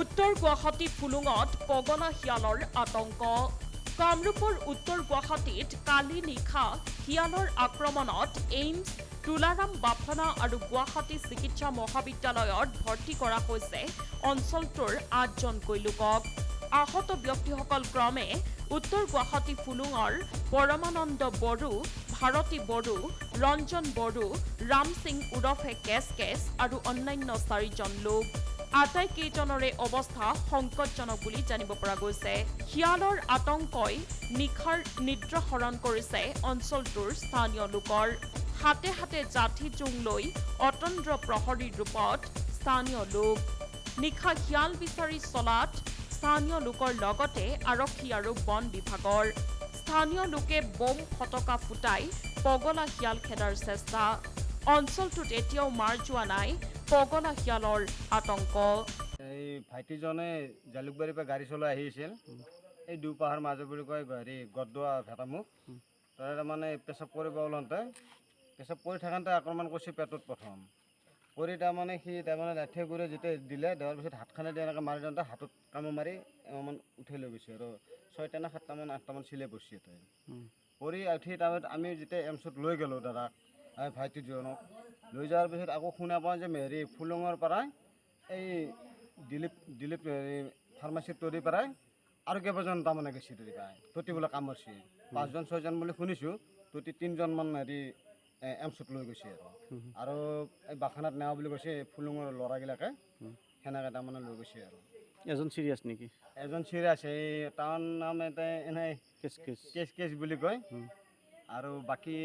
উত্তৰ গুৱাহাটী ফুলুঙত পগলা শিয়ালৰ আতংক। কামৰূপৰ উত্তৰ গুৱাহাটীত কালি নিশা শিয়ালৰ আক্ৰমণত এইমছ, তুলাৰাম বাফনা আৰু গুৱাহাটী চিকিৎসা মহাবিদ্যালয়ত ভৰ্তি কৰা হৈছে অঞ্চলটোৰ ৮জনকৈ লোকক। আহত ব্যক্তিসকল ক্ৰমে উত্তৰ গুৱাহাটী ফুলুঙৰ পৰমানন্দ বড়ো, ভাৰতী বড়ো, ৰঞ্জন বড়ো, ৰাম সিং ওৰফে কেছ আৰু অন্যান্য ৪জন লোক। আটাইকেইজনৰে অৱস্থা সংকটজনক বুলি জানিব পৰা গৈছে। শিয়ালৰ আতংকই নিশাৰ নিদ্ৰা হৰণ কৰিছে অঞ্চলটোৰ স্থানীয় লোকৰ। হাতে হাতে জাঠি জোং লৈ অতন্দ্ৰ প্ৰহৰীৰ ৰূপত স্থানীয় লোক। নিশা শিয়াল বিচাৰি চলাত স্থানীয় লোকৰ লগতে আৰক্ষী আৰু বন বিভাগৰ। স্থানীয় লোকে বোম ফটকা ফুটাই পগলা শিয়াল খেদাৰ চেষ্টা। অঞ্চলটোত এতিয়াও মাৰ যোৱা নাই পগলা শিয়ালৰ আতংক। এই ভাইটিজনে জালুকবাৰীৰ পৰা গাড়ী চলাই আহিছিল। এই দুপাহাৰ মাজৰ বুলি কয় হেৰি গদদোৱা ভেটামুখ। তাৰে তাৰমানে পেচাব কৰিব ওলাওঁতে পেচাব কৰি থাকোঁতে আক্ৰমণ কৰিছে পেটত প্ৰথম। কৰি তাৰমানে সি লাঠিয়ে গুৰে যেতিয়া দিলে, দিয়াৰ পিছত হাতখনে দি এনেকৈ মাৰি দিওঁতে হাতত কামো মাৰি এমানমান উঠাই লৈ গৈছে আৰু ৬টা নে ৭টামান ৮টামান চিলাই পৰিছে তাই। কৰি উঠি তাৰপিছত আমি যেতিয়া এমছত লৈ গ'লোঁ দাদাক, ভাইটিজনক লৈ যোৱাৰ পিছত আকৌ শুনা পাওঁ যে হেৰি ফুলুঙৰ পৰাই এই দিলীপ হেৰি ফাৰ্মাচীৰ তৰিৰ পৰাই আৰু কেইবাজন তাৰমানে গৈছে তৰি পায় ততি বোলে কামৰছে ৫জন ৬জন বুলি শুনিছোঁ। ততি ৩জনমান হেৰি এমছত লৈ গৈছে আৰু এই বাখানাত নেওয়া বুলি কৈছে ফুলুঙৰ ল'ৰাবিলাকে, সেনেকৈ তাৰমানে লৈ গৈছে আৰু। এজন চিৰিয়াছ নেকি? এজন চিৰিয়াছ, এই তাৰ নাম এটা এনেই কেছ বুলি কয়। আৰু বাকী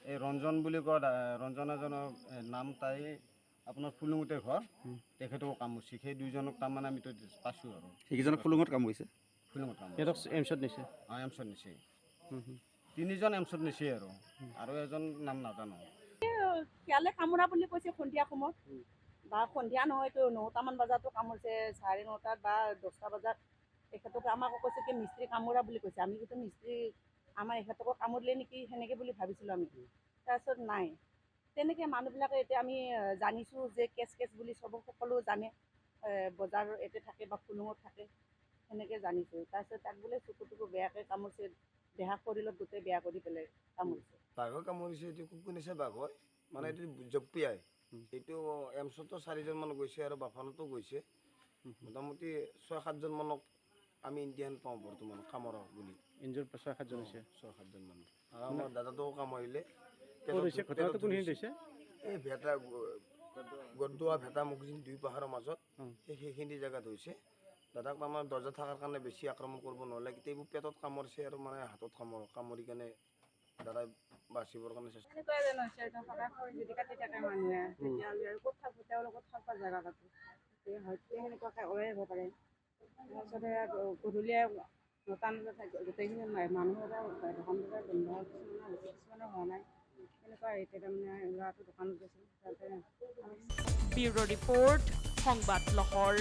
এই ৰঞ্জন বুলি কয়, ৰঞ্জন এজনৰ নাম তাই আপোনাৰ ফুলুঙতে ঘৰ, তেখেতকো কামুৰিছে। সেই 2জনক তাৰমানে আমি পাইছোঁ আৰু। সেইকেইজনক ফুলুঙত কামুৰিছে? ফুলুঙত কামুৰিছে। সিহঁতক এমছত নিছে? এমছত নিছে। 3জন এমছত নিছে আৰু এজন নাম নাজানো। শিয়ালে কামোৰা বুলি কৈছে সন্ধিয়া সময়ত, বা সন্ধিয়া নহয়তো 9টামান বজাতো কামুৰিছে, 9:30 বা 10টা বজাত। এখেতক আমাকো কৈছে কি মিস্ত্ৰী কামোৰা বুলি কৈছে। আমি কিন্তু মিস্ত্ৰী আমাৰ এখেতকো কামুৰিলে নেকি সেনেকৈ বুলি ভাবিছিলোঁ আমি। তাৰপিছত নাই, তেনেকৈ মানুহবিলাকে এতিয়া আমি জানিছোঁ যে কেছ বুলি সকলো জানে, বজাৰ ইয়াতে থাকে বা ফুলুঙত থাকে, সেনেকৈ জানিছোঁ। তাৰপিছত তাক বোলে চকু বেয়াকৈ কামুৰিছে, দেহা শৰীৰত গোটেই বেয়া কৰি পেলাই কামুৰিছে। বাঘৰ কামুৰিছে, এইটো কুকুৰ নিছে বাঘৰ, মানে এইটো জপিয়াই। এইটো এমছতো 4জন মান গৈছে আৰু বাফানতো গৈছে। মোটামুটি 6-7জন মানক আমি ইণ্ডিয়ান পাওঁ বৰ্তমান কামৰা বুলি। ইনজুৰ 6-7জন হৈছে? 6-7জন মান। আৰু আমাৰ দাদাটোও কামুৰিলে। ঘটনাটো কোনখিনিত হৈছে? এই গদদোৱা ভেটামুখ 2 পাহাৰৰ মাজত সেইখিনি জেগাত হৈছে। দাদাক আমাৰ দৰ্জা থকাৰ কাৰণে বেছি আক্ৰমণ কৰিব নহ'লে, কিন্তু এইবোৰ পেটত কামুৰিছে আৰু মানে হাতত কামুৰি কেনে দাদাই বাচিবৰ কাৰণে চেষ্টা। এনেকুৱাই জানো হৈছে, সদায় খৰি যদি কাটি থাকে মানুহে, তেতিয়াহ'লে আৰু ক'ত থাকোঁ, তেওঁলোকত থাকা জেগা কাটো, হয়তো সেনেকুৱাকৈ ওলাই আহিব পাৰে। তাৰপিছতে গধূলি 9টা বজাত গোটেইখিনি মানুহৰ দোকান বজাৰ বন্ধ, কিছুমানৰ হোৱা নাই। এনেকুৱা এতিয়া তাৰমানে ল'ৰাটো দোকানত গৈছিল তাতে। ব্যুৰো ৰিপৰ্ট, সংবাদ লহৰ।